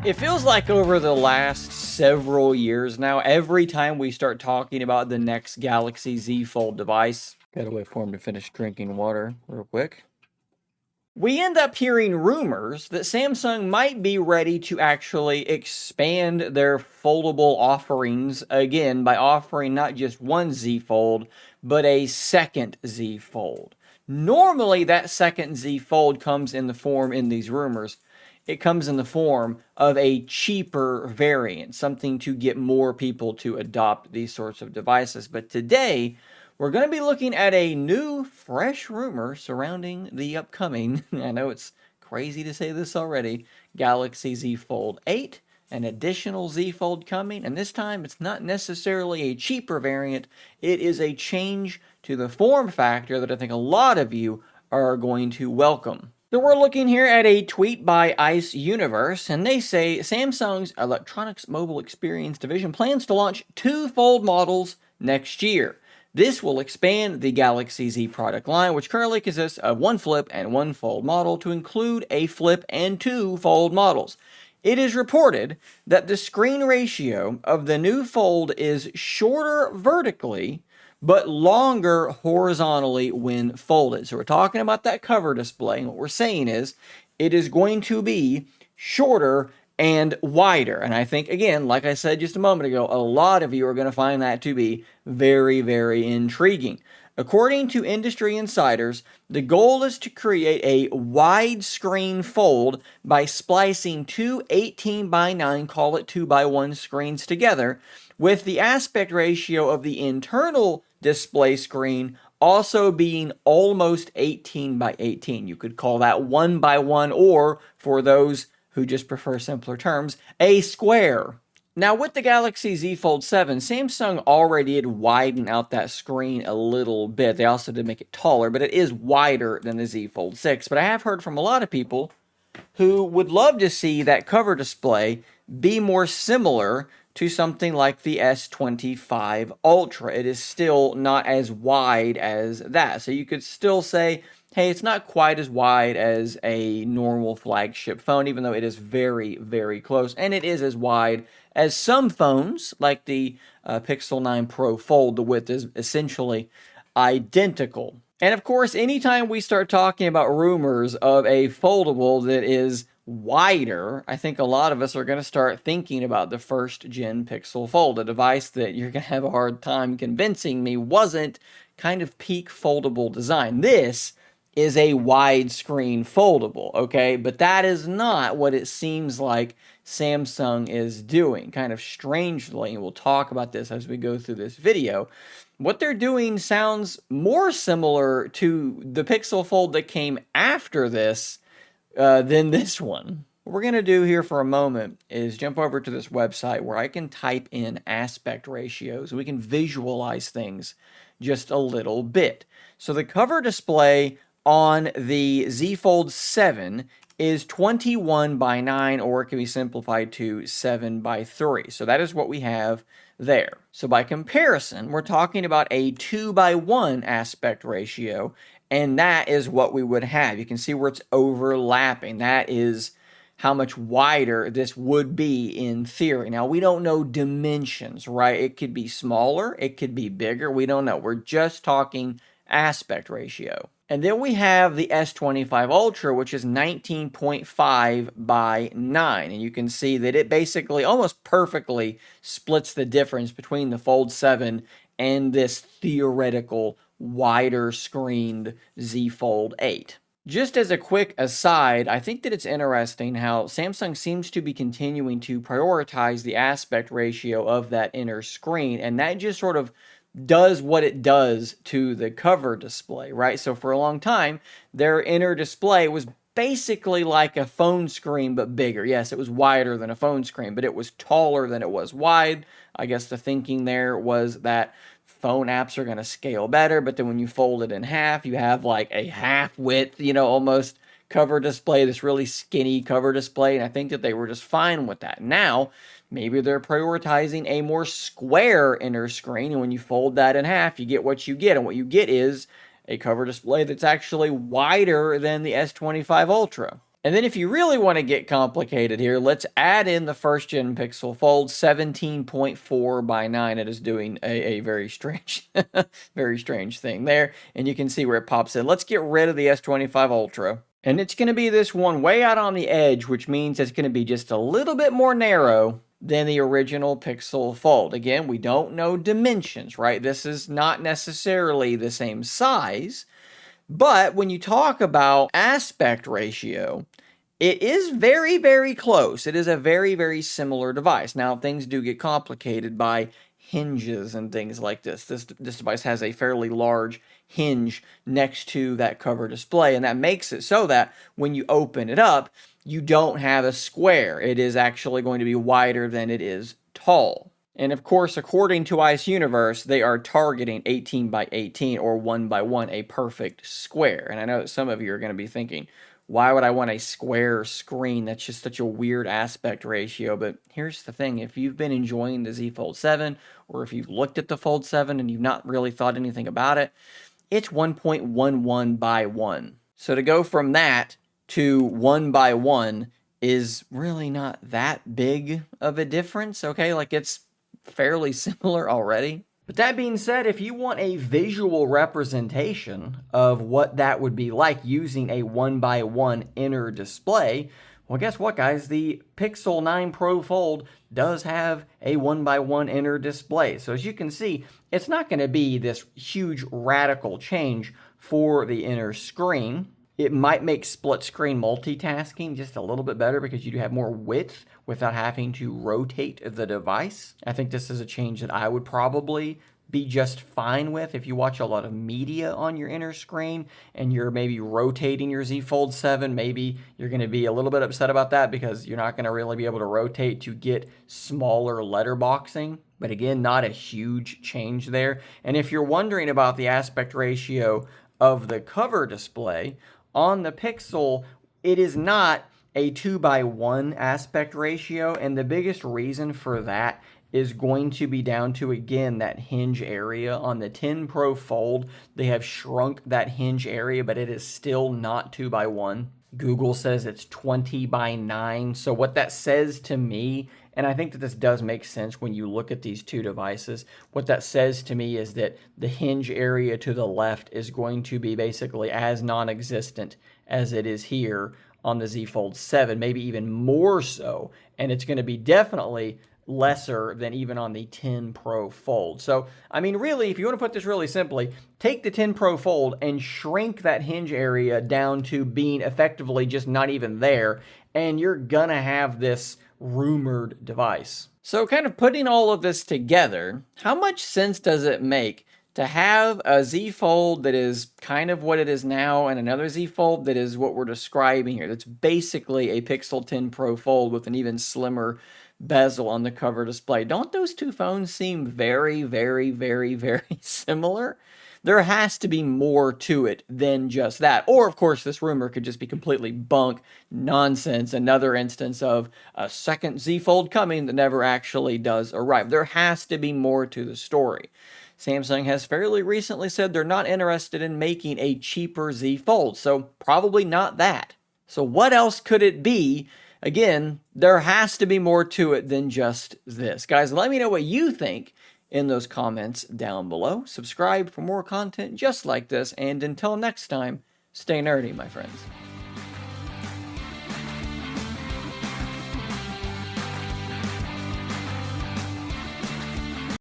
It feels like over the last several years now, every time we start talking about the next Galaxy Z Fold device, gotta wait for him to finish drinking water real quick. We end up hearing rumors that Samsung might be ready to actually expand their foldable offerings again by offering not just one Z Fold, but a second Z Fold. Normally, that second Z Fold comes in the form in these rumors. It comes in the form of a cheaper variant, something to get more people to adopt these sorts of devices. But today, we're going to be looking at a new, fresh rumor surrounding the upcoming, I know it's crazy to say this already, Galaxy Z Fold 8, an additional Z Fold coming, and this time it's not necessarily a cheaper variant, it is a change to the form factor that I think a lot of you are going to welcome. So we're looking here at a tweet by Ice Universe, and they say Samsung's Electronics Mobile Experience division plans to launch 2 Fold models next year. This will expand the Galaxy Z product line, which currently consists of 1 flip and 1 fold model, to include a flip and 2 fold models. It is reported that the screen ratio of the new Fold is shorter vertically, but longer horizontally when folded. So we're talking about that cover display, and what we're saying is it is going to be shorter and wider. And I think, again, like I said just a moment ago, a lot of you are going to find that to be very, very intriguing. According to industry insiders, the goal is to create a widescreen fold by splicing two 18:9, call it 2:1 screens together, with the aspect ratio of the internal display screen also being almost 18:18. You could call that 1:1, or for those who just prefer simpler terms, a square. Now, with the Galaxy Z Fold 7, Samsung already did widen out that screen a little bit. They also did make it taller, but it is wider than the Z Fold 6. But I have heard from a lot of people who would love to see that cover display be more similar to something like the S25 Ultra. It is still not as wide as that. So you could still say, hey, it's not quite as wide as a normal flagship phone, even though it is very, very close. And it is as wide as some phones, like the Pixel 9 Pro Fold. The width is essentially identical. And of course, anytime we start talking about rumors of a foldable that is wider, I think a lot of us are going to start thinking about the first gen Pixel Fold, a device that you're going to have a hard time convincing me wasn't kind of peak foldable design. This is a widescreen foldable, okay? But that is not what it seems like Samsung is doing, kind of strangely, and we'll talk about this as we go through this video. What they're doing sounds more similar to the Pixel Fold that came after this than this one. What we're going to do here for a moment is jump over to this website where I can type in aspect ratios. We can visualize things just a little bit. So the cover display on the Z Fold 7 is 21:9, or it can be simplified to 7:3. So that is what we have there. So by comparison, we're talking about a 2:1 aspect ratio, and that is what we would have. You can see where it's overlapping. That is how much wider this would be in theory. Now, we don't know dimensions, right? It could be smaller, it could be bigger. We don't know. We're just talking aspect ratio. And then we have the S25 Ultra, which is 19.5:9. And you can see that it basically almost perfectly splits the difference between the Fold 7 and this theoretical wider screened Z Fold 8. Just as a quick aside, I think that it's interesting how Samsung seems to be continuing to prioritize the aspect ratio of that inner screen, and that just sort of does what it does to the cover display, right? So for a long time, their inner display was basically like a phone screen, but bigger. Yes, it was wider than a phone screen, but it was taller than it was wide. I guess the thinking there was that phone apps are going to scale better, but then when you fold it in half, you have like a half width, almost cover display, this really skinny cover display, and I think that they were just fine with that. Now, maybe they're prioritizing a more square inner screen, and when you fold that in half, you get what you get, and what you get is a cover display that's actually wider than the S25 Ultra. And then if you really want to get complicated here, let's add in the first gen Pixel Fold 17.4 by 9. It is doing a very strange, very strange thing there. And you can see where it pops in. Let's get rid of the S25 Ultra. And it's going to be this one way out on the edge, which means it's going to be just a little bit more narrow than the original Pixel Fold. Again, we don't know dimensions, right? This is not necessarily the same size. But when you talk about aspect ratio, it is very, very close. It is a very, very similar device. Now, things do get complicated by hinges and things like this. This device has a fairly large hinge next to that cover display, and that makes it so that when you open it up, you don't have a square. It is actually going to be wider than it is tall. And of course, according to Ice Universe, they are targeting 18 by 18 or 1 by 1, a perfect square. And I know that some of you are going to be thinking, why would I want a square screen? That's just such a weird aspect ratio. But here's the thing. If you've been enjoying the Z Fold 7, or if you've looked at the Fold 7 and you've not really thought anything about it, it's 1.11 by 1. So to go from that to 1 by 1 is really not that big of a difference, okay? Like, it's fairly similar already. But that being said, if you want a visual representation of what that would be like using a 1 by 1 inner display, well, guess what, guys? The Pixel 9 Pro Fold does have a 1 by 1 inner display. So as you can see, it's not going to be this huge radical change for the inner screen. It might make split screen multitasking just a little bit better because you do have more width without having to rotate the device. I think this is a change that I would probably be just fine with if you watch a lot of media on your inner screen and you're maybe rotating your Z Fold 7. Maybe you're going to be a little bit upset about that because you're not going to really be able to rotate to get smaller letterboxing. But again, not a huge change there. And if you're wondering about the aspect ratio of the cover display, on the Pixel, it is not a 2 by 1 aspect ratio, and the biggest reason for that is going to be down to, again, that hinge area. On the 10 Pro Fold, they have shrunk that hinge area, but it is still not 2 by 1. Google says it's 20 by 9, so what that says to me, and I think that this does make sense when you look at these two devices, what that says to me is that the hinge area to the left is going to be basically as non-existent as it is here on the Z Fold 7, maybe even more so, and it's going to be definitely lesser than even on the 10 Pro Fold. So, I mean, really, if you want to put this really simply, take the 10 Pro Fold and shrink that hinge area down to being effectively just not even there, and you're gonna have this rumored device. So kind of putting all of this together, how much sense does it make to have a Z Fold that is kind of what it is now and another Z Fold that is what we're describing here? That's basically a Pixel 10 Pro Fold with an even slimmer bezel on the cover display. Don't those two phones seem very, very, very, very similar? There has to be more to it than just that. Or, of course, this rumor could just be completely bunk nonsense, another instance of a second Z Fold coming that never actually does arrive. There has to be more to the story. Samsung has fairly recently said they're not interested in making a cheaper Z Fold, so probably not that. So what else could it be? Again, there has to be more to it than just this. Guys, let me know what you think in those comments down below. Subscribe for more content just like this, and until next time, stay nerdy, my friends.